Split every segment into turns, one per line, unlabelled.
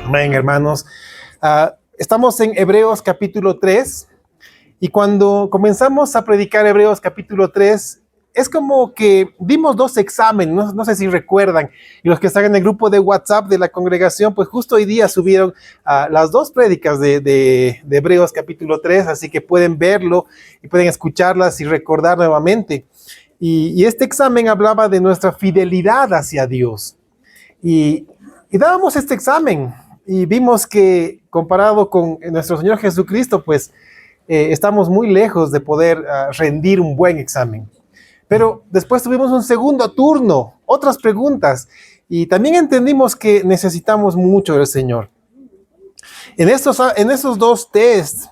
Amén, hermanos. Estamos en Hebreos capítulo 3 y cuando comenzamos a predicar Hebreos capítulo 3, es como que dimos dos exámenes, no sé si recuerdan, y los que están en el grupo de WhatsApp de la congregación, pues justo hoy día subieron las dos prédicas de Hebreos capítulo 3, así que pueden verlo y pueden escucharlas y recordar nuevamente. Y este examen hablaba de nuestra fidelidad hacia Dios. Y dábamos este examen y vimos que comparado con nuestro Señor Jesucristo, pues estamos muy lejos de poder rendir un buen examen. Pero después tuvimos un segundo turno, otras preguntas, y también entendimos que necesitamos mucho del Señor. En esos dos tests,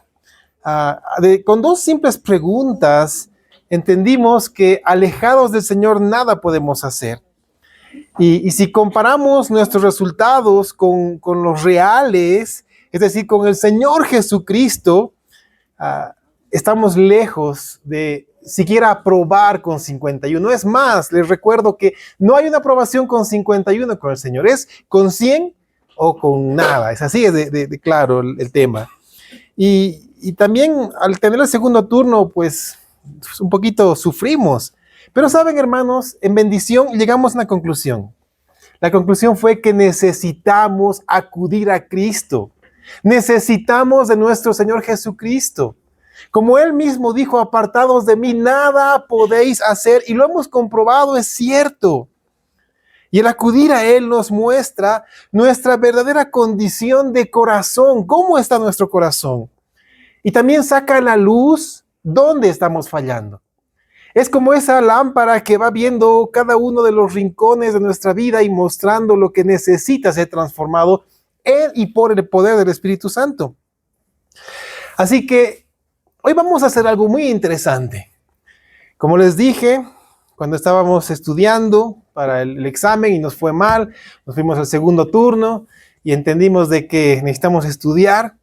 con dos simples preguntas, entendimos que alejados del Señor nada podemos hacer. Y si comparamos nuestros resultados con los reales, es decir, con el Señor Jesucristo, estamos lejos de siquiera aprobar con 51. Es más, les recuerdo que no hay una aprobación con 51 con el Señor, es con 100 o con nada. Es así de claro el tema. Y también al tener el segundo turno, pues un poquito sufrimos. Pero saben, hermanos, en bendición llegamos a una conclusión. La conclusión fue que necesitamos acudir a Cristo. Necesitamos de nuestro Señor Jesucristo. Como Él mismo dijo, apartados de mí, nada podéis hacer. Y lo hemos comprobado, es cierto. Y el acudir a Él nos muestra nuestra verdadera condición de corazón. ¿Cómo está nuestro corazón? Y también saca a la luz dónde estamos fallando. Es como esa lámpara que va viendo cada uno de los rincones de nuestra vida y mostrando lo que necesita ser transformado en y por el poder del Espíritu Santo. Así que hoy vamos a hacer algo muy interesante. Como les dije, cuando estábamos estudiando para el examen y nos fue mal, nos fuimos al segundo turno y entendimos de que necesitamos estudiar.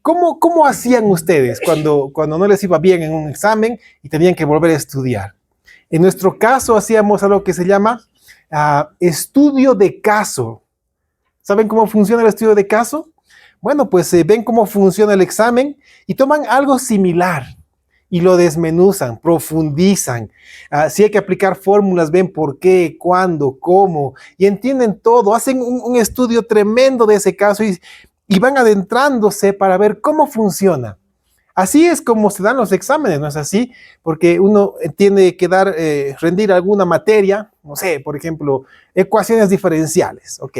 ¿Cómo hacían ustedes cuando no les iba bien en un examen y tenían que volver a estudiar? En nuestro caso hacíamos algo que se llama estudio de caso. ¿Saben cómo funciona el estudio de caso? Bueno, pues ven cómo funciona el examen y toman algo similar y lo desmenuzan, profundizan. Si hay que aplicar fórmulas, ven por qué, cuándo, cómo y entienden todo. Hacen un estudio tremendo de ese caso y van adentrándose para ver cómo funciona. Así es como se dan los exámenes, ¿no es así? Porque uno tiene que rendir alguna materia, no sé, por ejemplo, ecuaciones diferenciales, ok.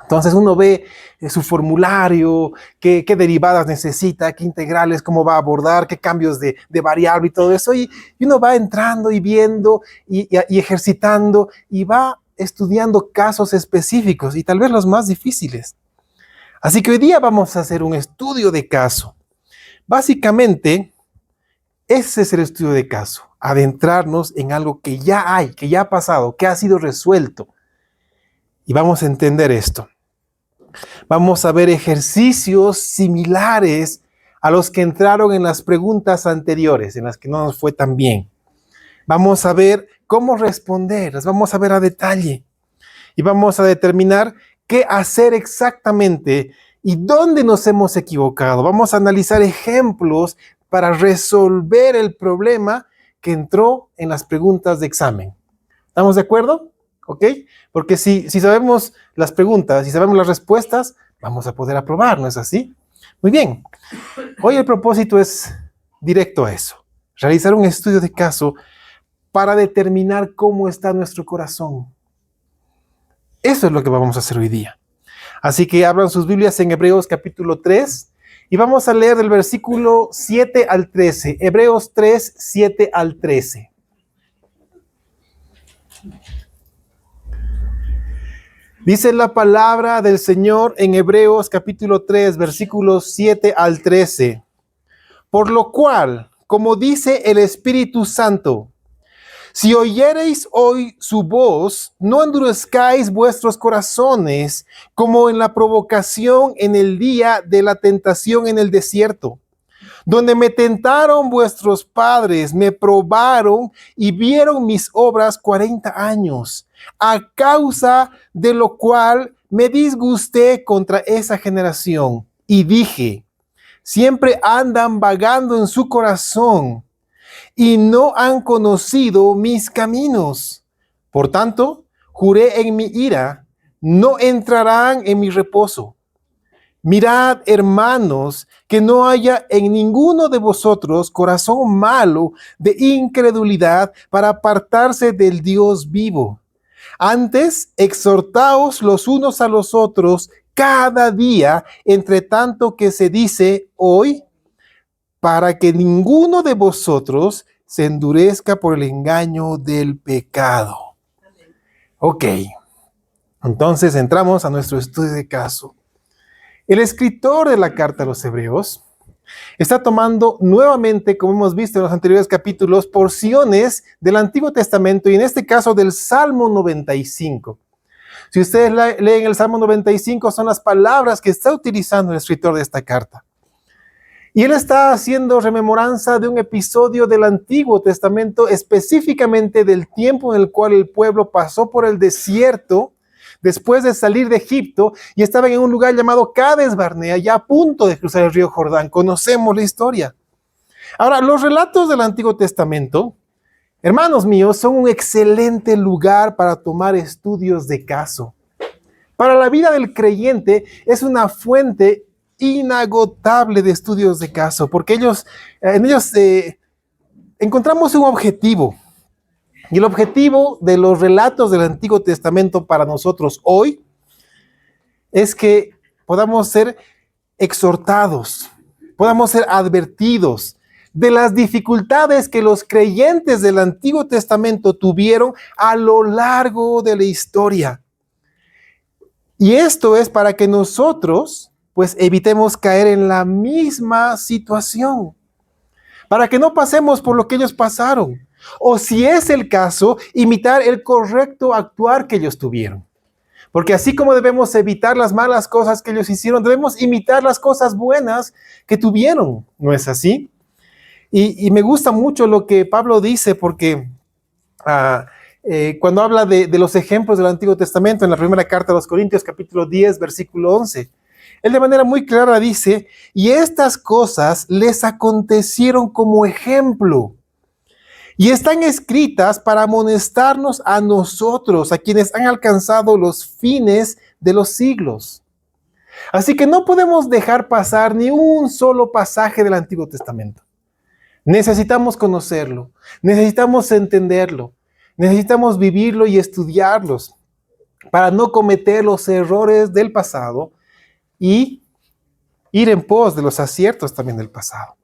Entonces uno ve su formulario, qué derivadas necesita, qué integrales, cómo va a abordar, qué cambios de variable y todo eso, y uno va entrando y viendo y ejercitando y va estudiando casos específicos y tal vez los más difíciles. Así que hoy día vamos a hacer un estudio de caso. Básicamente, ese es el estudio de caso. Adentrarnos en algo que ya hay, que ya ha pasado, que ha sido resuelto. Y vamos a entender esto. Vamos a ver ejercicios similares a los que entraron en las preguntas anteriores, en las que no nos fue tan bien. Vamos a ver cómo responder, las vamos a ver a detalle. Y vamos a determinar qué hacer exactamente y dónde nos hemos equivocado. Vamos a analizar ejemplos para resolver el problema que entró en las preguntas de examen. ¿Estamos de acuerdo? ¿Ok? Porque si sabemos las preguntas y sabemos las respuestas, vamos a poder aprobar, ¿no es así? Muy bien. Hoy el propósito es directo a eso. Realizar un estudio de caso para determinar cómo está nuestro corazón. Eso es lo que vamos a hacer hoy día. Así que abran sus Biblias en Hebreos capítulo 3 y vamos a leer del versículo 7 al 13. Hebreos 3, 7 al 13. Dice la palabra del Señor en Hebreos capítulo 3, versículos 7 al 13. Por lo cual, como dice el Espíritu Santo, si oyereis hoy su voz, no endurezcáis vuestros corazones, como en la provocación en el día de la tentación en el desierto, donde me tentaron vuestros padres, me probaron y vieron mis obras 40 años, a causa de lo cual me disgusté contra esa generación y dije, siempre andan vagando en su corazón y no han conocido mis caminos. Por tanto, juré en mi ira, no entrarán en mi reposo. Mirad, hermanos, que no haya en ninguno de vosotros corazón malo de incredulidad para apartarse del Dios vivo. Antes, exhortaos los unos a los otros cada día, entre tanto que se dice hoy, para que ninguno de vosotros se endurezca por el engaño del pecado. Ok, entonces entramos a nuestro estudio de caso. El escritor de la carta a los Hebreos está tomando nuevamente, como hemos visto en los anteriores capítulos, porciones del Antiguo Testamento y en este caso del Salmo 95. Si ustedes leen el Salmo 95, son las palabras que está utilizando el escritor de esta carta. Y él está haciendo rememoranza de un episodio del Antiguo Testamento, específicamente del tiempo en el cual el pueblo pasó por el desierto después de salir de Egipto y estaban en un lugar llamado Cades Barnea, ya a punto de cruzar el río Jordán. Conocemos la historia. Ahora, los relatos del Antiguo Testamento, hermanos míos, son un excelente lugar para tomar estudios de caso. Para la vida del creyente es una fuente inagotable de estudios de caso, porque en ellos encontramos un objetivo. Y el objetivo de los relatos del Antiguo Testamento para nosotros hoy es que podamos ser exhortados, podamos ser advertidos de las dificultades que los creyentes del Antiguo Testamento tuvieron a lo largo de la historia. Y esto es para que nosotros, pues, evitemos caer en la misma situación, para que no pasemos por lo que ellos pasaron. O si es el caso, imitar el correcto actuar que ellos tuvieron. Porque así como debemos evitar las malas cosas que ellos hicieron, debemos imitar las cosas buenas que tuvieron. ¿No es así? Y me gusta mucho lo que Pablo dice, porque cuando habla de los ejemplos del Antiguo Testamento, en la primera carta a los Corintios, capítulo 10, versículo 11, él de manera muy clara dice, y estas cosas les acontecieron como ejemplo, y están escritas para amonestarnos a nosotros, a quienes han alcanzado los fines de los siglos. Así que no podemos dejar pasar ni un solo pasaje del Antiguo Testamento. Necesitamos conocerlo, necesitamos entenderlo, necesitamos vivirlo y estudiarlos para no cometer los errores del pasado y ir en pos de los aciertos también del pasado.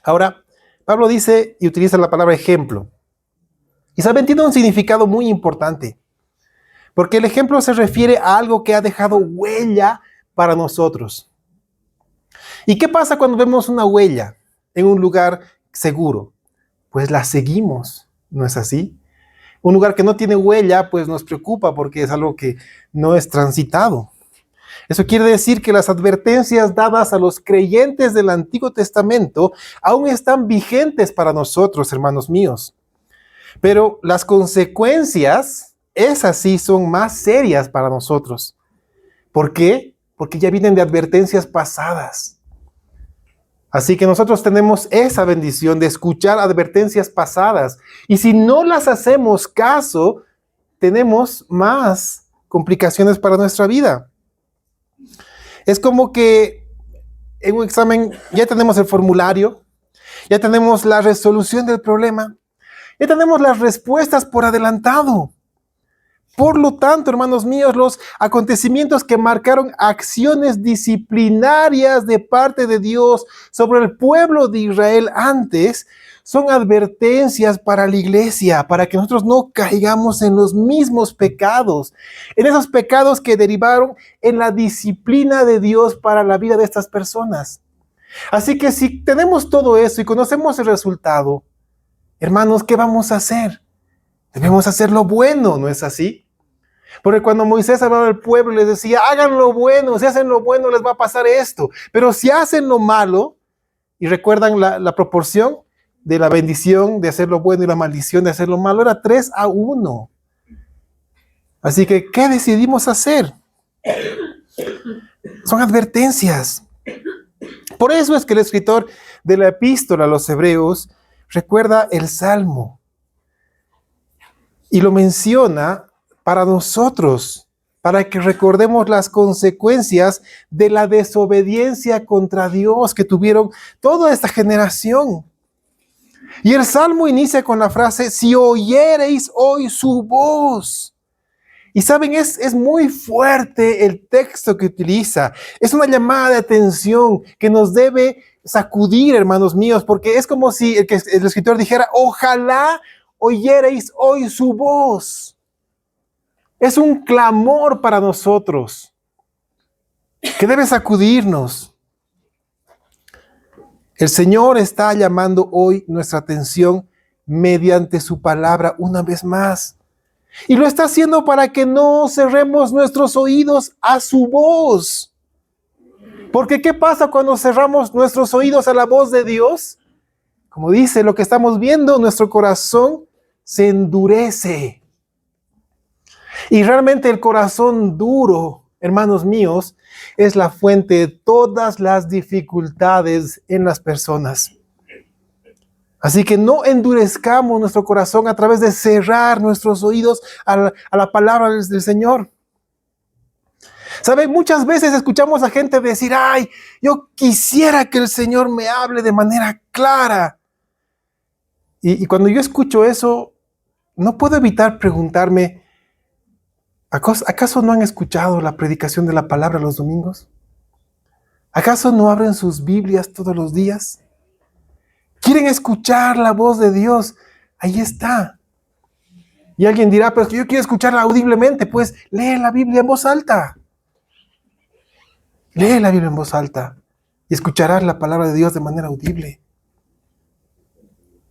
Ahora, Pablo dice y utiliza la palabra ejemplo. Y saben, tiene un significado muy importante, porque el ejemplo se refiere a algo que ha dejado huella para nosotros. ¿Y qué pasa cuando vemos una huella en un lugar seguro? Pues la seguimos, ¿no es así? Un lugar que no tiene huella, pues nos preocupa porque es algo que no es transitado. Eso quiere decir que las advertencias dadas a los creyentes del Antiguo Testamento aún están vigentes para nosotros, hermanos míos. Pero las consecuencias, esas sí son más serias para nosotros. ¿Por qué? Porque ya vienen de advertencias pasadas. Así que nosotros tenemos esa bendición de escuchar advertencias pasadas. Y si no las hacemos caso, tenemos más complicaciones para nuestra vida. Es como que en un examen ya tenemos el formulario, ya tenemos la resolución del problema, ya tenemos las respuestas por adelantado. Por lo tanto, hermanos míos, los acontecimientos que marcaron acciones disciplinarias de parte de Dios sobre el pueblo de Israel antes son advertencias para la iglesia, para que nosotros no caigamos en los mismos pecados, en esos pecados que derivaron en la disciplina de Dios para la vida de estas personas. Así que si tenemos todo eso y conocemos el resultado, hermanos, ¿qué vamos a hacer? Debemos hacer lo bueno, ¿no es así? Porque cuando Moisés hablaba al pueblo les decía, hagan lo bueno, si hacen lo bueno les va a pasar esto, pero si hacen lo malo, y recuerdan la proporción de la bendición de hacer lo bueno y la maldición de hacer lo malo, era 3-1. Así que, ¿qué decidimos hacer? Son advertencias. Por eso es que el escritor de la epístola a los Hebreos recuerda el Salmo y lo menciona para nosotros, para que recordemos las consecuencias de la desobediencia contra Dios que tuvieron toda esta generación. Y el Salmo inicia con la frase, si oyereis hoy su voz. Y saben, es muy fuerte el texto que utiliza. Es una llamada de atención que nos debe sacudir, hermanos míos, porque es como si el escritor dijera, ojalá oyereis hoy su voz. Es un clamor para nosotros que debe sacudirnos. El Señor está llamando hoy nuestra atención mediante su palabra una vez más. Y lo está haciendo para que no cerremos nuestros oídos a su voz. Porque ¿qué pasa cuando cerramos nuestros oídos a la voz de Dios? Como dice lo que estamos viendo, nuestro corazón se endurece. Y realmente el corazón duro, hermanos míos, es la fuente de todas las dificultades en las personas. Así que no endurezcamos nuestro corazón a través de cerrar nuestros oídos a la palabra del Señor. ¿Saben? Muchas veces escuchamos a gente decir, ay, yo quisiera que el Señor me hable de manera clara. Y cuando yo escucho eso, no puedo evitar preguntarme, ¿acaso no han escuchado la predicación de la palabra los domingos? ¿Acaso no abren sus Biblias todos los días? ¿Quieren escuchar la voz de Dios? Ahí está. Y alguien dirá, pero yo quiero escucharla audiblemente. Pues lee la Biblia en voz alta. Lee la Biblia en voz alta y escucharás la palabra de Dios de manera audible.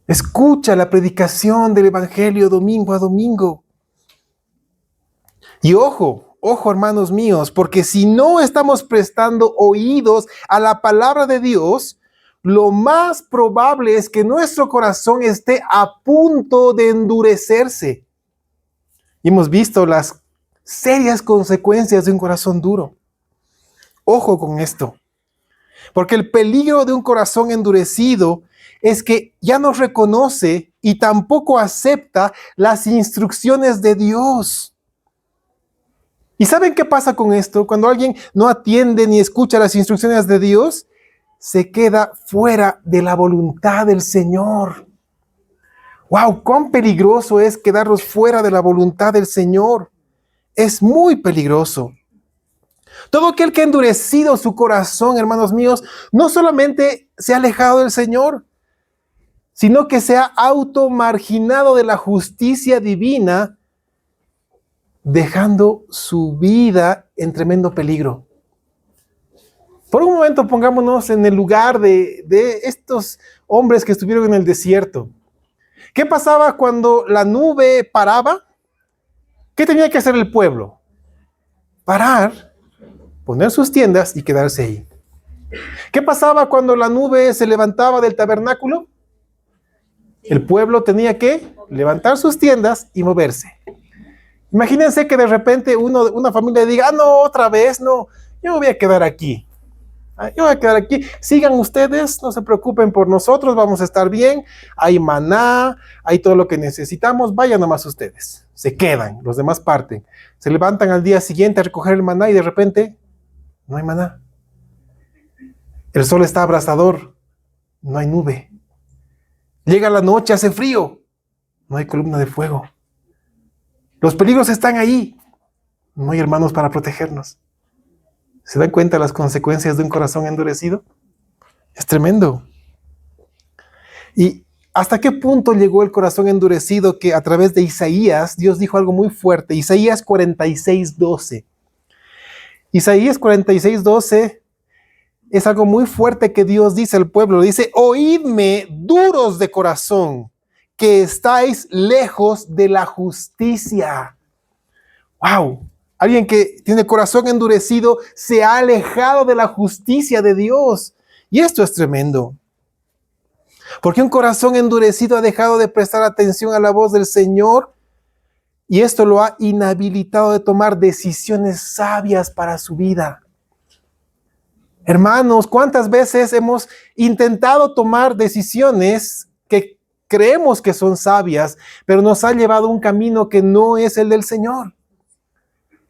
Escucha la predicación del Evangelio domingo a domingo. Y ojo, hermanos míos, porque si no estamos prestando oídos a la palabra de Dios, lo más probable es que nuestro corazón esté a punto de endurecerse. Y hemos visto las serias consecuencias de un corazón duro. Ojo con esto, porque el peligro de un corazón endurecido es que ya no reconoce y tampoco acepta las instrucciones de Dios. ¿Y saben qué pasa con esto? Cuando alguien no atiende ni escucha las instrucciones de Dios, se queda fuera de la voluntad del Señor. ¡Wow! ¡Cuán peligroso es quedarnos fuera de la voluntad del Señor! Es muy peligroso. Todo aquel que ha endurecido su corazón, hermanos míos, no solamente se ha alejado del Señor, sino que se ha automarginado de la justicia divina, dejando su vida en tremendo peligro. Por un momento pongámonos en el lugar de estos hombres que estuvieron en el desierto. ¿Qué pasaba cuando la nube paraba? ¿Qué tenía que hacer el pueblo? Parar, poner sus tiendas y quedarse ahí. ¿Qué pasaba cuando la nube se levantaba del tabernáculo? El pueblo tenía que levantar sus tiendas y moverse. Imagínense que de repente una familia diga, no, otra vez, no, yo me voy a quedar aquí. Yo voy a quedar aquí, sigan ustedes, no se preocupen por nosotros, vamos a estar bien, hay maná, hay todo lo que necesitamos, vayan nomás ustedes. Se quedan, los demás parten. Se levantan al día siguiente a recoger el maná y de repente no hay maná. El sol está abrasador, no hay nube. Llega la noche, hace frío, no hay columna de fuego. Los peligros están ahí, no hay hermanos para protegernos. ¿Se dan cuenta de las consecuencias de un corazón endurecido? Es tremendo. ¿Y hasta qué punto llegó el corazón endurecido que a través de Isaías, Dios dijo algo muy fuerte? Isaías 46:12. Isaías 46:12 es algo muy fuerte que Dios dice al pueblo. Dice, oídme duros de corazón, que estáis lejos de la justicia. ¡Wow! Alguien que tiene el corazón endurecido se ha alejado de la justicia de Dios. Y esto es tremendo. Porque un corazón endurecido ha dejado de prestar atención a la voz del Señor y esto lo ha inhabilitado de tomar decisiones sabias para su vida. Hermanos, ¿cuántas veces hemos intentado tomar decisiones que creemos que son sabias, pero nos ha llevado a un camino que no es el del Señor?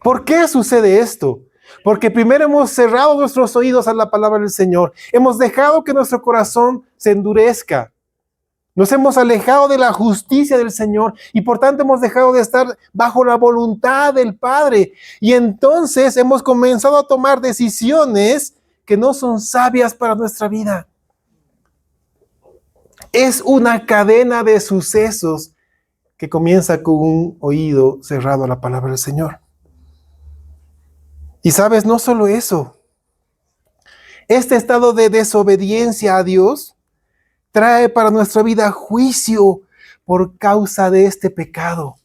¿Por qué sucede esto? Porque primero hemos cerrado nuestros oídos a la palabra del Señor. Hemos dejado que nuestro corazón se endurezca. Nos hemos alejado de la justicia del Señor y por tanto hemos dejado de estar bajo la voluntad del Padre. Y entonces hemos comenzado a tomar decisiones que no son sabias para nuestra vida. Es una cadena de sucesos que comienza con un oído cerrado a la palabra del Señor. Y sabes, no solo eso. Este estado de desobediencia a Dios trae para nuestra vida juicio por causa de este pecado.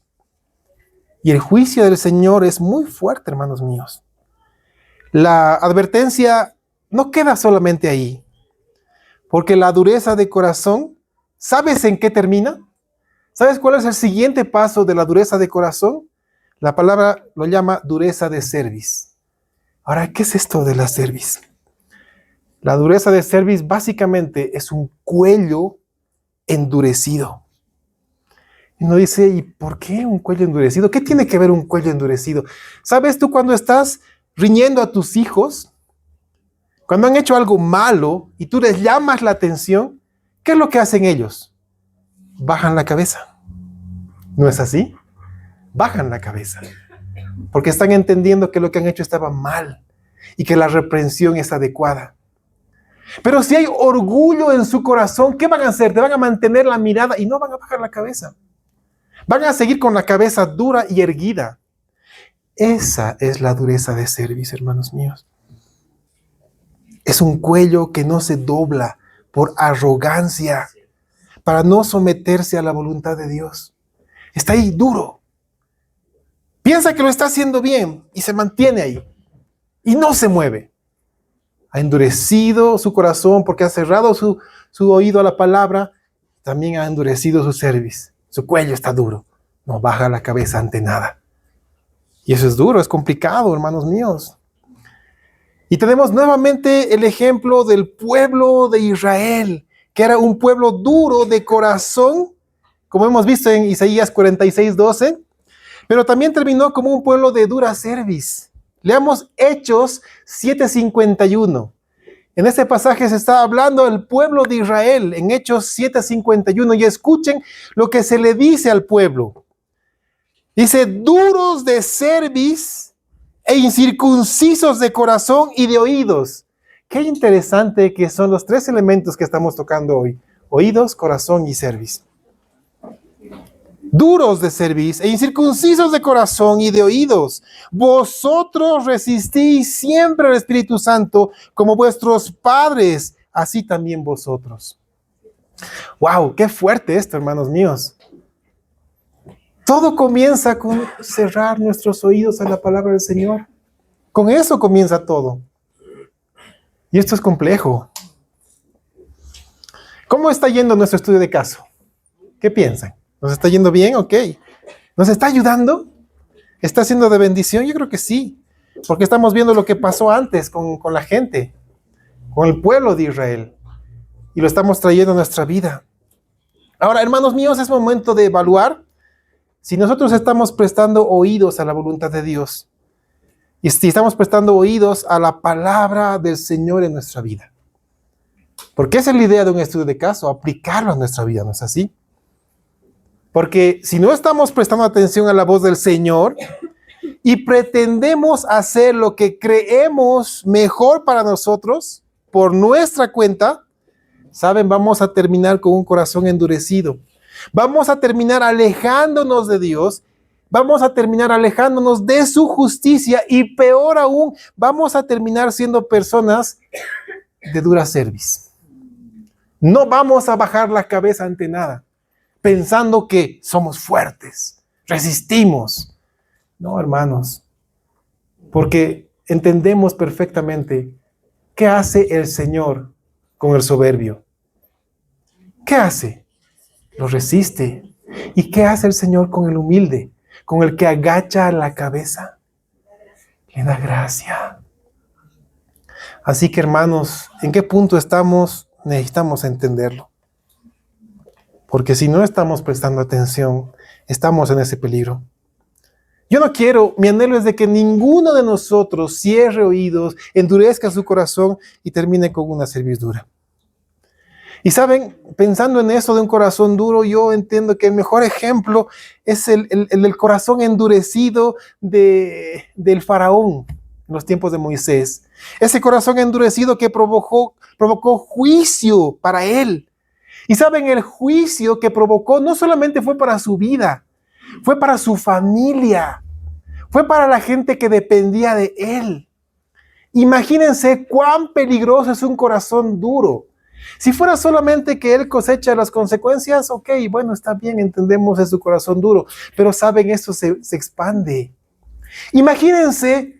Y el juicio del Señor es muy fuerte, hermanos míos. La advertencia no queda solamente ahí, porque la dureza de corazón, ¿sabes en qué termina? ¿Sabes cuál es el siguiente paso de la dureza de corazón? La palabra lo llama dureza de cerviz. Ahora, ¿qué es esto de la cerviz? La dureza de cerviz básicamente es un cuello endurecido. Y uno dice, ¿y por qué un cuello endurecido? ¿Qué tiene que ver un cuello endurecido? ¿Sabes tú cuando estás riñendo a tus hijos? Cuando han hecho algo malo y tú les llamas la atención, ¿qué es lo que hacen ellos? Bajan la cabeza. ¿No es así? Bajan la cabeza. Porque están entendiendo que lo que han hecho estaba mal y que la reprensión es adecuada. Pero si hay orgullo en su corazón, ¿qué van a hacer? Te van a mantener la mirada y no van a bajar la cabeza. Van a seguir con la cabeza dura y erguida. Esa es la dureza de cerviz, hermanos míos. Es un cuello que no se dobla por arrogancia para no someterse a la voluntad de Dios. Está ahí duro. Piensa que lo está haciendo bien y se mantiene ahí y no se mueve. Ha endurecido su corazón porque ha cerrado su oído a la palabra. También ha endurecido su cerviz. Su cuello está duro. No baja la cabeza ante nada. Y eso es duro, es complicado, hermanos míos. Y tenemos nuevamente el ejemplo del pueblo de Israel, que era un pueblo duro de corazón, como hemos visto en Isaías 46:12, pero también terminó como un pueblo de dura cerviz. Leamos Hechos 7:51. En este pasaje se está hablando del pueblo de Israel, en Hechos 7:51, y escuchen lo que se le dice al pueblo. Dice, duros de cerviz e incircuncisos de corazón y de oídos. Qué interesante que son los tres elementos que estamos tocando hoy. Oídos, corazón y cerviz. Duros de cerviz e incircuncisos de corazón y de oídos. Vosotros resistís siempre al Espíritu Santo como vuestros padres, así también vosotros. ¡Wow! ¡Qué fuerte esto, hermanos míos! Todo comienza con cerrar nuestros oídos a la palabra del Señor. Con eso comienza todo. Y esto es complejo. ¿Cómo está yendo nuestro estudio de caso? ¿Qué piensan? ¿Nos está yendo bien? Ok. ¿Nos está ayudando? ¿Está siendo de bendición? Yo creo que sí. Porque estamos viendo lo que pasó antes con la gente, con el pueblo de Israel. Y lo estamos trayendo a nuestra vida. Ahora, hermanos míos, es momento de evaluar si nosotros estamos prestando oídos a la voluntad de Dios. Y si estamos prestando oídos a la palabra del Señor en nuestra vida. Porque esa es la idea de un estudio de caso, aplicarlo a nuestra vida, ¿no es así? Porque si no estamos prestando atención a la voz del Señor y pretendemos hacer lo que creemos mejor para nosotros, por nuestra cuenta, ¿saben? Vamos a terminar con un corazón endurecido. Vamos a terminar alejándonos de Dios. Vamos a terminar alejándonos de su justicia y peor aún, vamos a terminar siendo personas de dura cerviz. No vamos a bajar la cabeza ante nada, pensando que somos fuertes, resistimos. No, hermanos, porque entendemos perfectamente qué hace el Señor con el soberbio. ¿Qué hace? Lo resiste. ¿Y qué hace el Señor con el humilde? Con el que agacha la cabeza. Le da gracia. Así que, hermanos, ¿en qué punto estamos? Necesitamos entenderlo. Porque si no estamos prestando atención, estamos en ese peligro. Yo no quiero, mi anhelo es de que ninguno de nosotros cierre oídos, endurezca su corazón y termine con una servidura. Y saben, pensando en eso de un corazón duro, yo entiendo que el mejor ejemplo es el del corazón endurecido del faraón en los tiempos de Moisés. Ese corazón endurecido que provocó juicio para él. Y saben, el juicio que provocó no solamente fue para su vida, fue para su familia, fue para la gente que dependía de él. Imagínense cuán peligroso es un corazón duro. Si fuera solamente que él cosecha las consecuencias, ok, bueno, está bien, entendemos de su corazón duro, pero saben, esto se expande. Imagínense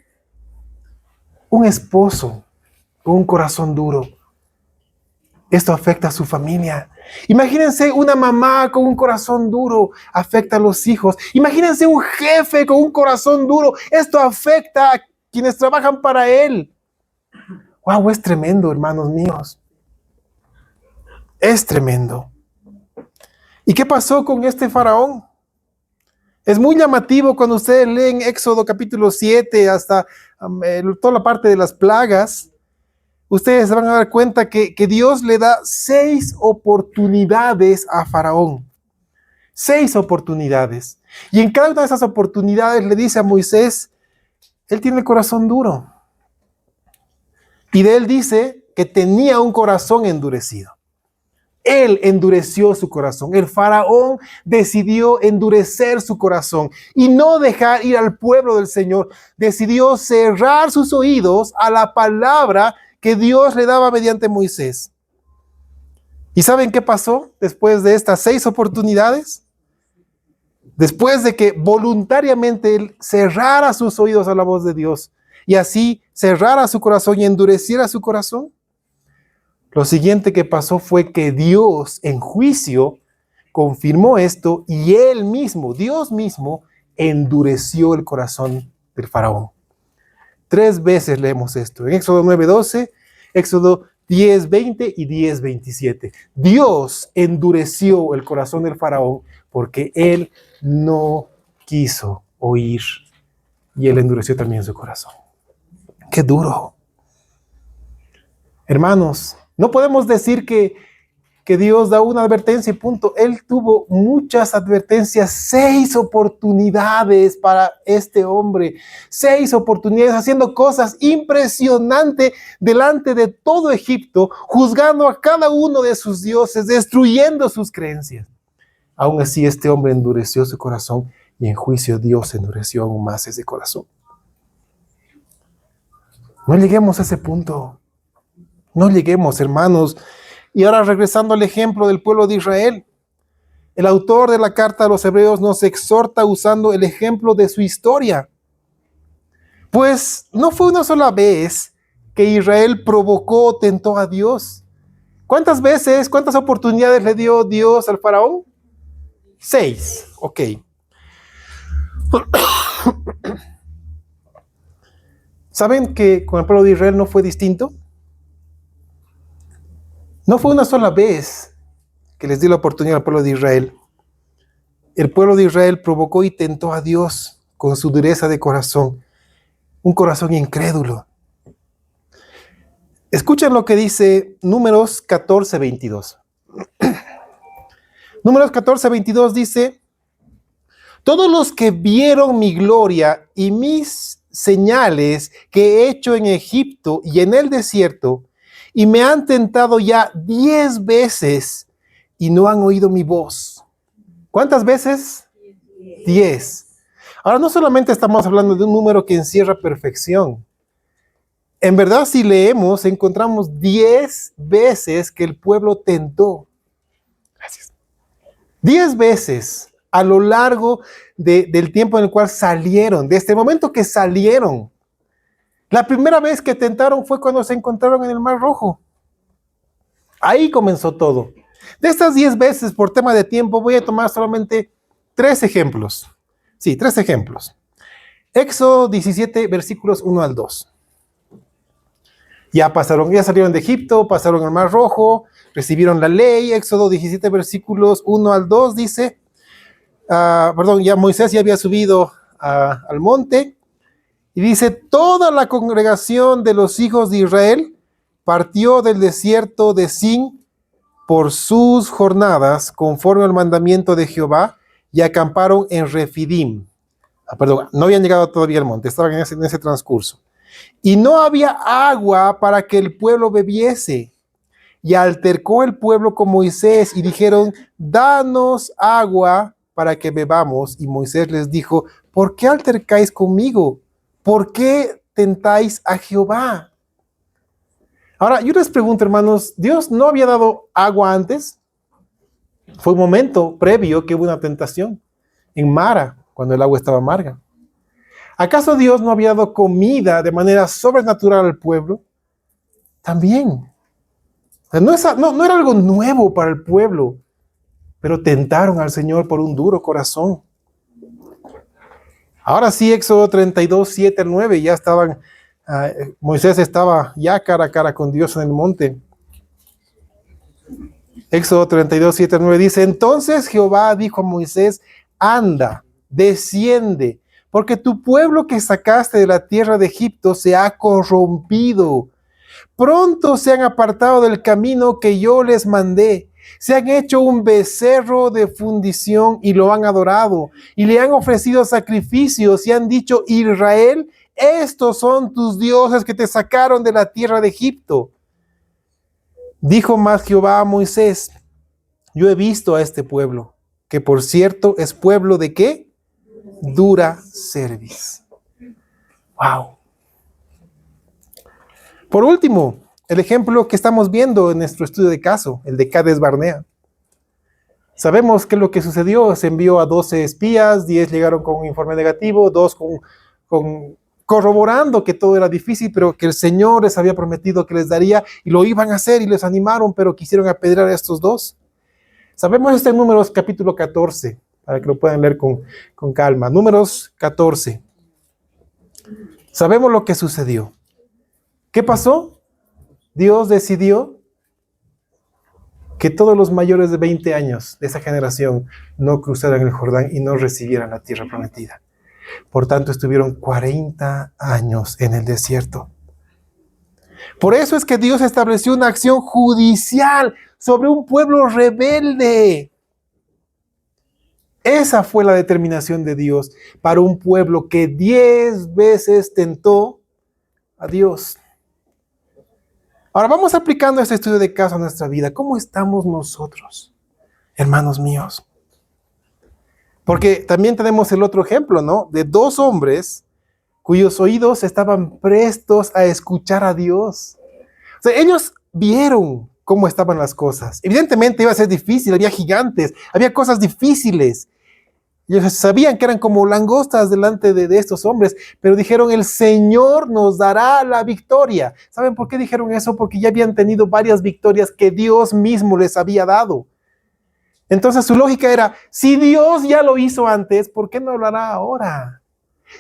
un esposo con un corazón duro. Esto afecta a su familia. Imagínense una mamá con un corazón duro, afecta a los hijos. Imagínense un jefe con un corazón duro, esto afecta a quienes trabajan para él. Wow, es tremendo, hermanos míos. Es tremendo. ¿Y qué pasó con este faraón? Es muy llamativo cuando ustedes leen Éxodo capítulo 7 hasta toda la parte de las plagas. Ustedes se van a dar cuenta que Dios le da 6 oportunidades a Faraón. 6 oportunidades. Y en cada una de esas oportunidades le dice a Moisés, él tiene el corazón duro. Y de él dice que tenía un corazón endurecido. Él endureció su corazón. El faraón decidió endurecer su corazón y no dejar ir al pueblo del Señor. Decidió cerrar sus oídos a la palabra que Dios le daba mediante Moisés. ¿Y saben qué pasó después de estas 6 oportunidades? Después de que voluntariamente él cerrara sus oídos a la voz de Dios y así cerrara su corazón y endureciera su corazón, lo siguiente que pasó fue que Dios en juicio confirmó esto y él mismo, Dios mismo, endureció el corazón del faraón. 3 veces leemos esto, en Éxodo 9:12, Éxodo 10:20 y 10:27. Dios endureció el corazón del faraón porque él no quiso oír y él endureció también su corazón. ¡Qué duro! Hermanos, no podemos decir que Dios da una advertencia y punto. Él tuvo muchas advertencias, 6 oportunidades para este hombre, 6 oportunidades haciendo cosas impresionantes delante de todo Egipto, juzgando a cada uno de sus dioses, destruyendo sus creencias. Aún así, este hombre endureció su corazón y en juicio Dios endureció aún más ese corazón. No lleguemos a ese punto. No lleguemos, hermanos. Y ahora regresando al ejemplo del pueblo de Israel, el autor de la carta a los Hebreos nos exhorta usando el ejemplo de su historia. Pues no fue una sola vez que Israel provocó o tentó a Dios. ¿Cuántas veces, cuántas oportunidades le dio Dios al faraón? 6, ok. ¿Saben que con el pueblo de Israel no fue distinto? No fue una sola vez que les dio la oportunidad al pueblo de Israel. El pueblo de Israel provocó y tentó a Dios con su dureza de corazón, un corazón incrédulo. Escuchen lo que dice Números 14:22. Números 14:22 dice, todos los que vieron mi gloria y mis señales que he hecho en Egipto y en el desierto, y me han tentado ya 10 veces y no han oído mi voz. ¿Cuántas veces? 10. Ahora, no solamente estamos hablando de un número que encierra perfección. En verdad, si leemos, encontramos 10 veces que el pueblo tentó. Gracias. 10 veces a lo largo del tiempo en el cual salieron, desde el momento que salieron. La primera vez que tentaron fue cuando se encontraron en el Mar Rojo. Ahí comenzó todo. De estas 10 veces, por tema de tiempo, voy a tomar solamente 3 ejemplos. Sí, 3 ejemplos. Éxodo 17, versículos 1 al 2. Ya salieron de Egipto, pasaron al Mar Rojo, recibieron la ley. Éxodo 17, versículos 1 al 2 dice, ya Moisés ya había subido al monte, y dice, toda la congregación de los hijos de Israel partió del desierto de Sin por sus jornadas, conforme al mandamiento de Jehová, y acamparon en Refidim. No habían llegado todavía al monte, estaban en ese transcurso. Y no había agua para que el pueblo bebiese. Y altercó el pueblo con Moisés y dijeron, danos agua para que bebamos. Y Moisés les dijo, ¿por qué altercáis conmigo? ¿Por qué tentáis a Jehová? Ahora, yo les pregunto, hermanos, ¿Dios no había dado agua antes? Fue un momento previo que hubo una tentación en Mara, cuando el agua estaba amarga. ¿Acaso Dios no había dado comida de manera sobrenatural al pueblo? También. O sea, no era algo nuevo para el pueblo, pero tentaron al Señor por un duro corazón. Ahora sí, Éxodo 32, 7 al 9, ya estaban, Moisés estaba ya cara a cara con Dios en el monte. Éxodo 32, 7 al 9 dice, entonces Jehová dijo a Moisés, anda, desciende, porque tu pueblo que sacaste de la tierra de Egipto se ha corrompido. Pronto se han apartado del camino que yo les mandé. Se han hecho un becerro de fundición y lo han adorado. Y le han ofrecido sacrificios y han dicho, Israel, estos son tus dioses que te sacaron de la tierra de Egipto. Dijo más Jehová a Moisés, yo he visto a este pueblo, que por cierto es pueblo de ¿qué? Dura cerviz. Wow. Por último, el ejemplo que estamos viendo en nuestro estudio de caso, el de Cades Barnea. Sabemos que lo que sucedió, se envió a 12 espías, 10 llegaron con un informe negativo, 2 corroborando que todo era difícil, pero que el Señor les había prometido que les daría, y lo iban a hacer, y les animaron, pero quisieron apedrear a estos 2. Sabemos esto en Números capítulo 14, para que lo puedan leer con calma. Números 14. Sabemos lo que sucedió. ¿Qué pasó? Dios decidió que todos los mayores de 20 años de esa generación no cruzaran el Jordán y no recibieran la tierra prometida. Por tanto, estuvieron 40 años en el desierto. Por eso es que Dios estableció una acción judicial sobre un pueblo rebelde. Esa fue la determinación de Dios para un pueblo que 10 veces tentó a Dios. Ahora vamos aplicando este estudio de caso a nuestra vida. ¿Cómo estamos nosotros, hermanos míos? Porque también tenemos el otro ejemplo, ¿no? De 2 hombres cuyos oídos estaban prestos a escuchar a Dios. O sea, ellos vieron cómo estaban las cosas. Evidentemente iba a ser difícil, había gigantes, había cosas difíciles. Ellos sabían que eran como langostas delante de estos hombres, pero dijeron, el Señor nos dará la victoria. ¿Saben por qué dijeron eso? Porque ya habían tenido varias victorias que Dios mismo les había dado. Entonces su lógica era, si Dios ya lo hizo antes, ¿por qué no lo hará ahora?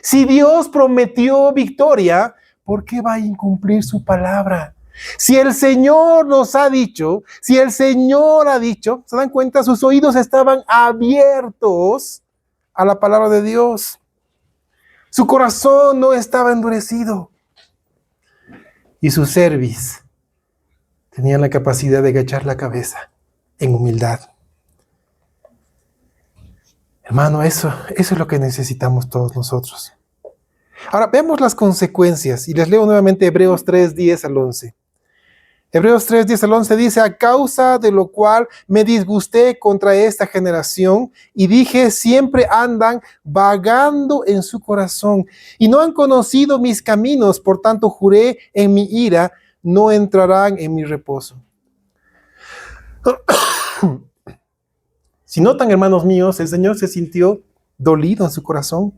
Si Dios prometió victoria, ¿por qué va a incumplir su palabra? Si el Señor nos ha dicho, si el Señor ha dicho, ¿se dan cuenta? Sus oídos estaban abiertos a la palabra de Dios. Su corazón no estaba endurecido. Y su cerviz tenía la capacidad de agachar la cabeza en humildad. Hermano, eso es lo que necesitamos todos nosotros. Ahora, veamos las consecuencias. Y les leo nuevamente Hebreos 3, 10 al 11. Hebreos 3, 10 al 11 dice, a causa de lo cual me disgusté contra esta generación y dije, siempre andan vagando en su corazón y no han conocido mis caminos, por tanto juré en mi ira, no entrarán en mi reposo. Si notan, hermanos míos, el Señor se sintió dolido en su corazón.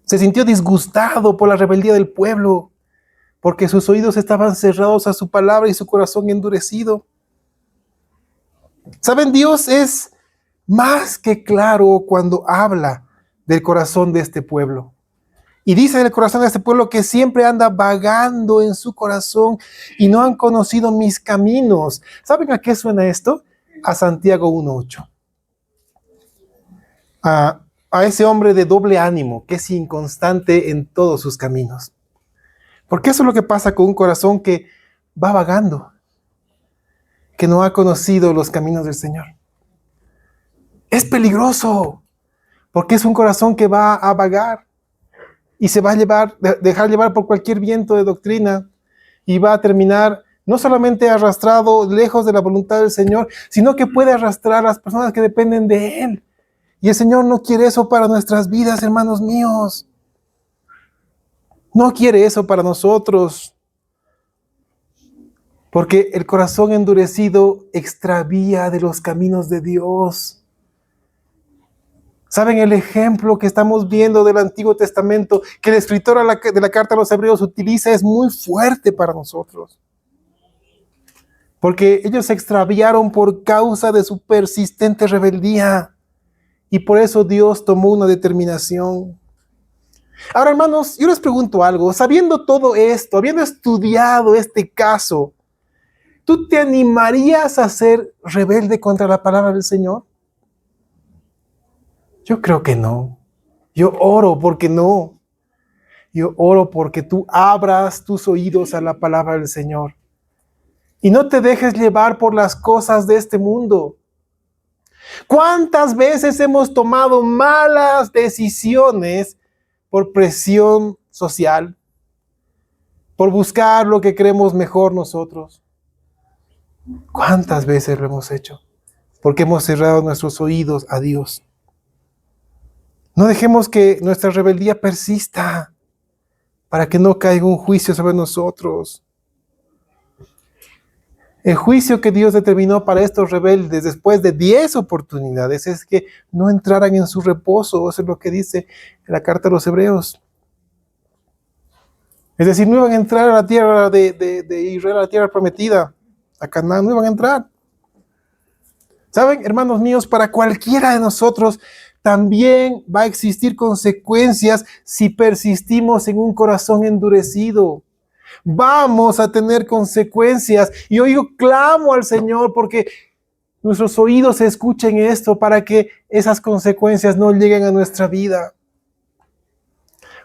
Se sintió disgustado por la rebeldía del pueblo, porque sus oídos estaban cerrados a su palabra y su corazón endurecido. ¿Saben? Dios es más que claro cuando habla del corazón de este pueblo. Y dice del corazón de este pueblo que siempre anda vagando en su corazón y no han conocido mis caminos. ¿Saben a qué suena esto? A Santiago 1:8. A ese hombre de doble ánimo, que es inconstante en todos sus caminos. Porque eso es lo que pasa con un corazón que va vagando, que no ha conocido los caminos del Señor. Es peligroso, porque es un corazón que va a vagar y se va a dejar llevar por cualquier viento de doctrina y va a terminar no solamente arrastrado lejos de la voluntad del Señor, sino que puede arrastrar a las personas que dependen de Él. Y el Señor no quiere eso para nuestras vidas, hermanos míos. No quiere eso para nosotros. Porque el corazón endurecido extravía de los caminos de Dios. ¿Saben el ejemplo que estamos viendo del Antiguo Testamento que el escritor de la carta a los Hebreos utiliza? Es muy fuerte para nosotros. Porque ellos se extraviaron por causa de su persistente rebeldía. Y por eso Dios tomó una determinación. Ahora, hermanos, yo les pregunto algo. Sabiendo todo esto, habiendo estudiado este caso, ¿tú te animarías a ser rebelde contra la palabra del Señor? Yo creo que no. Yo oro porque no. Yo oro porque tú abras tus oídos a la palabra del Señor. Y no te dejes llevar por las cosas de este mundo. ¿Cuántas veces hemos tomado malas decisiones por presión social? Por buscar lo que creemos mejor nosotros. ¿Cuántas veces lo hemos hecho? Porque hemos cerrado nuestros oídos a Dios. No dejemos que nuestra rebeldía persista para que no caiga un juicio sobre nosotros. El juicio que Dios determinó para estos rebeldes después de 10 oportunidades es que no entraran en su reposo. Eso es lo que dice en la carta a los Hebreos. Es decir, no iban a entrar a la tierra de Israel, a la tierra prometida, a Canaán, no iban a entrar. ¿Saben, hermanos míos? Para cualquiera de nosotros también va a existir consecuencias si persistimos en un corazón endurecido. Vamos a tener consecuencias. Y hoy yo clamo al Señor porque nuestros oídos escuchen esto para que esas consecuencias no lleguen a nuestra vida.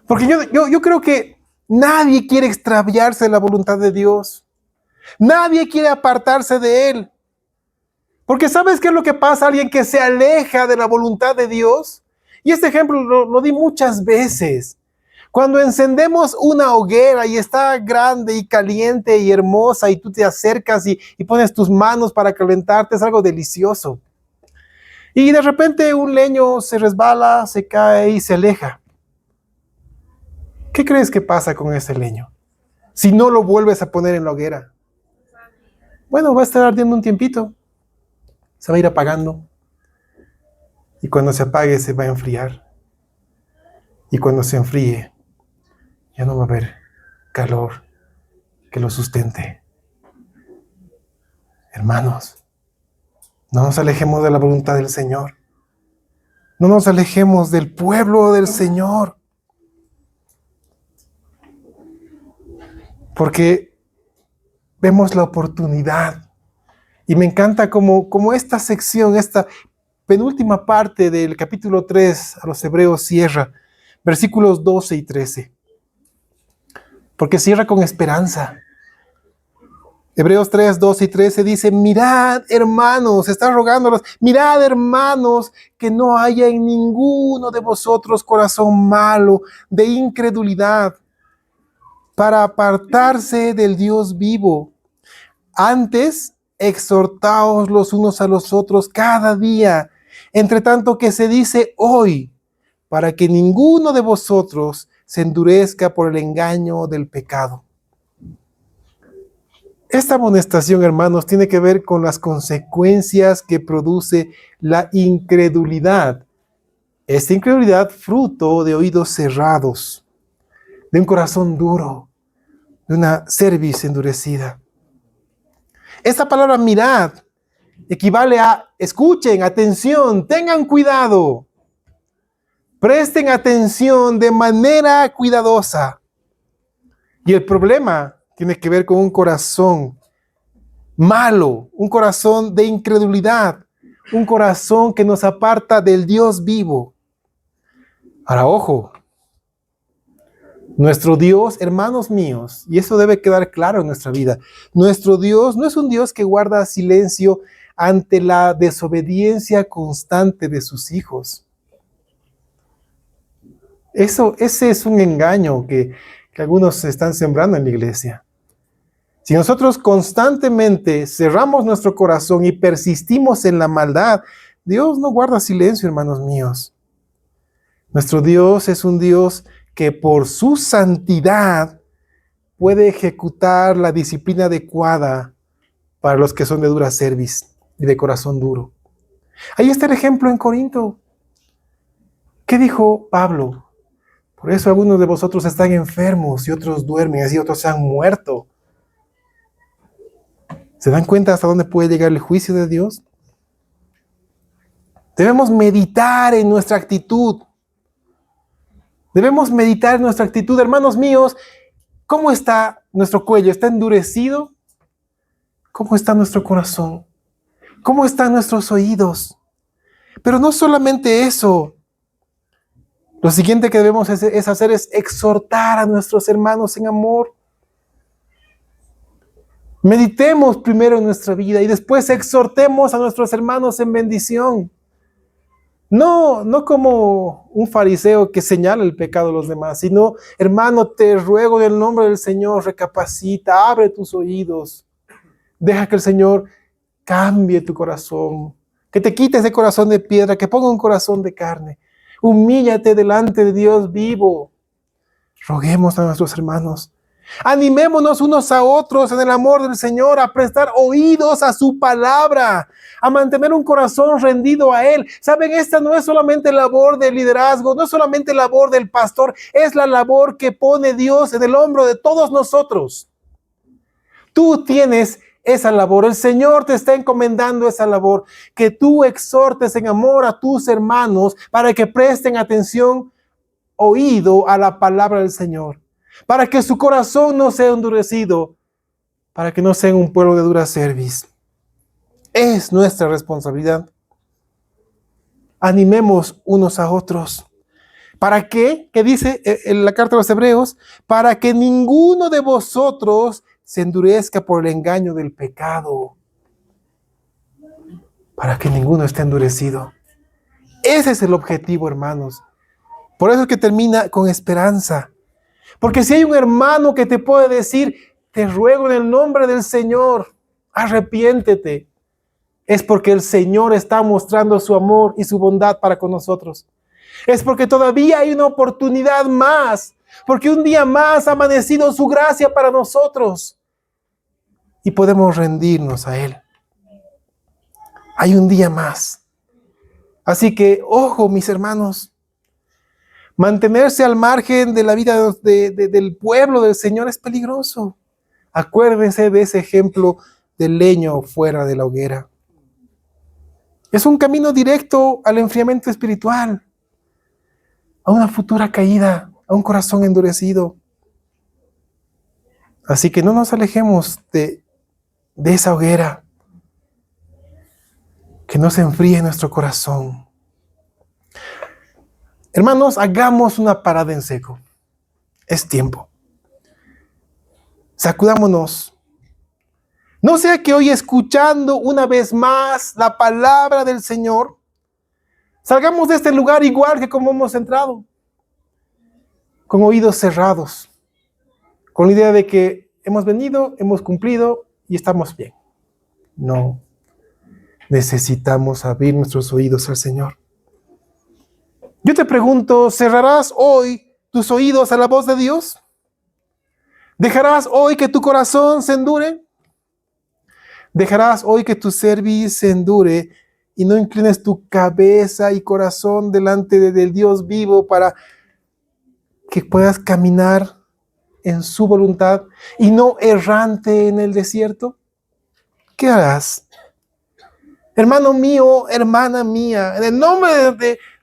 Porque yo creo que nadie quiere extraviarse de la voluntad de Dios. Nadie quiere apartarse de Él. Porque ¿sabes qué es lo que pasa a alguien que se aleja de la voluntad de Dios? Y este ejemplo lo di muchas veces. Cuando encendemos una hoguera y está grande y caliente y hermosa y tú te acercas y pones tus manos para calentarte, es algo delicioso. Y de repente un leño se resbala, se cae y se aleja. ¿Qué crees que pasa con ese leño? Si no lo vuelves a poner en la hoguera. Bueno, va a estar ardiendo un tiempito. Se va a ir apagando. Y cuando se apague se va a enfriar. Y cuando se enfríe, ya no va a haber calor que lo sustente. Hermanos, no nos alejemos de la voluntad del Señor. No nos alejemos del pueblo del Señor. Porque vemos la oportunidad. Y me encanta como esta sección, esta penúltima parte del capítulo 3 a los Hebreos cierra, versículos 12 y 13. Porque cierra con esperanza. Hebreos 3, 12 y 13 dice, mirad, hermanos, está rogándolos, mirad, hermanos, que no haya en ninguno de vosotros corazón malo de incredulidad para apartarse del Dios vivo. Antes, exhortaos los unos a los otros cada día, entre tanto que se dice hoy, para que ninguno de vosotros se endurezca por el engaño del pecado. Esta amonestación, hermanos, tiene que ver con las consecuencias que produce la incredulidad. Esta incredulidad fruto de oídos cerrados, de un corazón duro, de una cerviz endurecida. Esta palabra mirad equivale a escuchen, atención, tengan cuidado, presten atención de manera cuidadosa. Y el problema tiene que ver con un corazón malo, un corazón de incredulidad, un corazón que nos aparta del Dios vivo. Ahora, ojo, nuestro Dios, hermanos míos, y eso debe quedar claro en nuestra vida, nuestro Dios no es un Dios que guarda silencio ante la desobediencia constante de sus hijos. Ese es un engaño que algunos están sembrando en la iglesia. Si nosotros constantemente cerramos nuestro corazón y persistimos en la maldad, Dios no guarda silencio, hermanos míos. Nuestro Dios es un Dios que por su santidad puede ejecutar la disciplina adecuada para los que son de dura cerviz y de corazón duro. Ahí está el ejemplo en Corinto. ¿Qué dijo Pablo? Por eso algunos de vosotros están enfermos y otros duermen, así otros se han muerto. ¿Se dan cuenta hasta dónde puede llegar el juicio de Dios? Debemos meditar en nuestra actitud. Debemos meditar en nuestra actitud, hermanos míos. ¿Cómo está nuestro cuello? ¿Está endurecido? ¿Cómo está nuestro corazón? ¿Cómo están nuestros oídos? Pero no solamente eso. Lo siguiente que debemos hacer es exhortar a nuestros hermanos en amor. Meditemos primero en nuestra vida y después exhortemos a nuestros hermanos en bendición. No como un fariseo que señala el pecado de los demás, sino, hermano, te ruego en el nombre del Señor, recapacita, abre tus oídos. Deja que el Señor cambie tu corazón, que te quite ese corazón de piedra, que ponga un corazón de carne. Humíllate delante de Dios vivo. Roguemos a nuestros hermanos. Animémonos unos a otros en el amor del Señor, a prestar oídos a su palabra, a mantener un corazón rendido a Él. Saben, esta no es solamente labor del liderazgo, no es solamente labor del pastor, es la labor que pone Dios en el hombro de todos nosotros. Tú tienes esa labor, el Señor te está encomendando esa labor, que tú exhortes en amor a tus hermanos para que presten atención, oído a la palabra del Señor. Para que su corazón no sea endurecido, para que no sean un pueblo de dura cerviz. Es nuestra responsabilidad. Animemos unos a otros. ¿Para qué? ¿Qué dice en la carta a los Hebreos? Para que ninguno de vosotros se endurezca por el engaño del pecado. Para que ninguno esté endurecido. Ese es el objetivo, hermanos. Por eso es que termina con esperanza. Porque si hay un hermano que te puede decir, te ruego en el nombre del Señor, arrepiéntete, es porque el Señor está mostrando su amor y su bondad para con nosotros. Es porque todavía hay una oportunidad más, porque un día más ha amanecido su gracia para nosotros y podemos rendirnos a Él. Hay un día más. Así que, ojo, mis hermanos, mantenerse al margen de la vida del pueblo del Señor es peligroso. Acuérdense de ese ejemplo del leño fuera de la hoguera. Es un camino directo al enfriamiento espiritual, a una futura caída, a un corazón endurecido. Así que no nos alejemos de esa hoguera, que no se enfríe nuestro corazón. Hermanos, hagamos una parada en seco. Es tiempo. Sacudámonos. No sea que hoy, escuchando una vez más la palabra del Señor, salgamos de este lugar igual que como hemos entrado, con oídos cerrados, con la idea de que hemos venido, hemos cumplido y estamos bien. No. Necesitamos abrir nuestros oídos al Señor. Yo te pregunto, ¿cerrarás hoy tus oídos a la voz de Dios? ¿Dejarás hoy que tu corazón se endure? Dejarás hoy que tu cerviz se endure y no inclines tu cabeza y corazón delante del Dios vivo para que puedas caminar en su voluntad y no errante en el desierto. ¿Qué harás? Hermano mío, hermana mía, en el nombre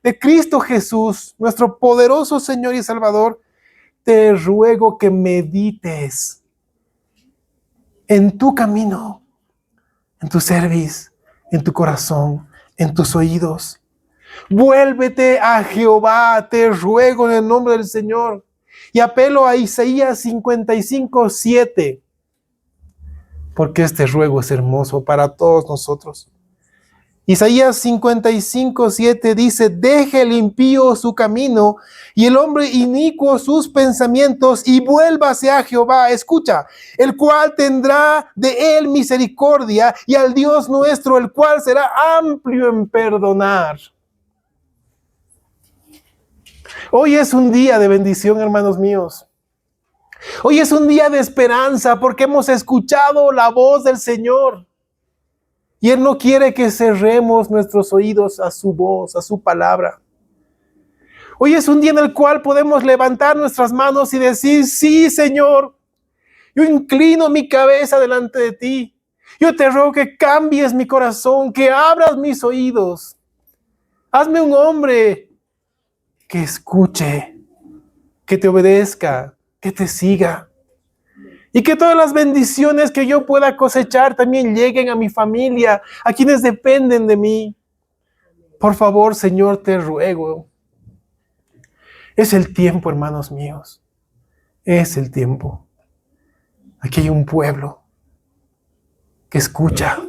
de Cristo Jesús, nuestro poderoso Señor y Salvador, te ruego que medites en tu camino, en tu cerviz, en tu corazón, en tus oídos. Vuélvete a Jehová, te ruego en el nombre del Señor. Y apelo a Isaías 55:7, porque este ruego es hermoso para todos nosotros. Isaías 55:7 dice: deje el impío su camino y el hombre inicuo sus pensamientos y vuélvase a Jehová. Escucha, el cual tendrá de él misericordia, y al Dios nuestro, el cual será amplio en perdonar. Hoy es un día de bendición, hermanos míos. Hoy es un día de esperanza porque hemos escuchado la voz del Señor. Y Él no quiere que cerremos nuestros oídos a su voz, a su palabra. Hoy es un día en el cual podemos levantar nuestras manos y decir: sí, Señor, yo inclino mi cabeza delante de ti. Yo te ruego que cambies mi corazón, que abras mis oídos. Hazme un hombre que escuche, que te obedezca, que te siga. Y que todas las bendiciones que yo pueda cosechar también lleguen a mi familia, a quienes dependen de mí. Por favor, Señor, te ruego. Es el tiempo, hermanos míos. Es el tiempo. Aquí hay un pueblo que escucha.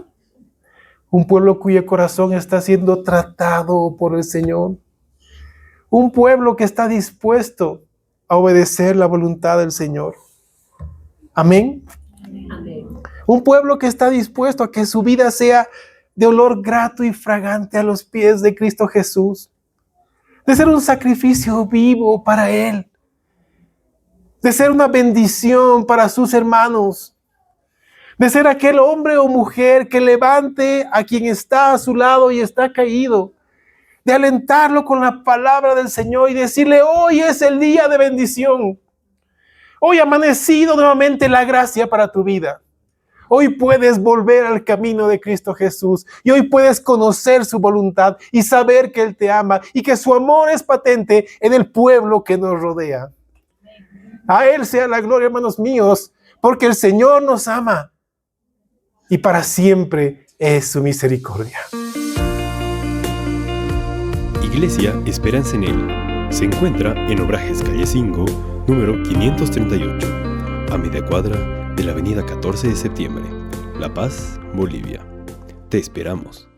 Un pueblo cuyo corazón está siendo tratado por el Señor. Un pueblo que está dispuesto a obedecer la voluntad del Señor. Amén. Amén. Un pueblo que está dispuesto a que su vida sea de olor grato y fragante a los pies de Cristo Jesús. De ser un sacrificio vivo para Él. De ser una bendición para sus hermanos. De ser aquel hombre o mujer que levante a quien está a su lado y está caído. De alentarlo con la palabra del Señor y decirle: hoy es el día de bendición. Hoy ha amanecido nuevamente la gracia para tu vida. Hoy puedes volver al camino de Cristo Jesús. Y hoy puedes conocer su voluntad y saber que Él te ama y que su amor es patente en el pueblo que nos rodea. A Él sea la gloria, hermanos míos, porque el Señor nos ama y para siempre es su misericordia.
Iglesia Esperanza en Él se encuentra en Obrajes Calle 5, número 538, a media cuadra de la avenida 14 de septiembre, La Paz, Bolivia. Te esperamos.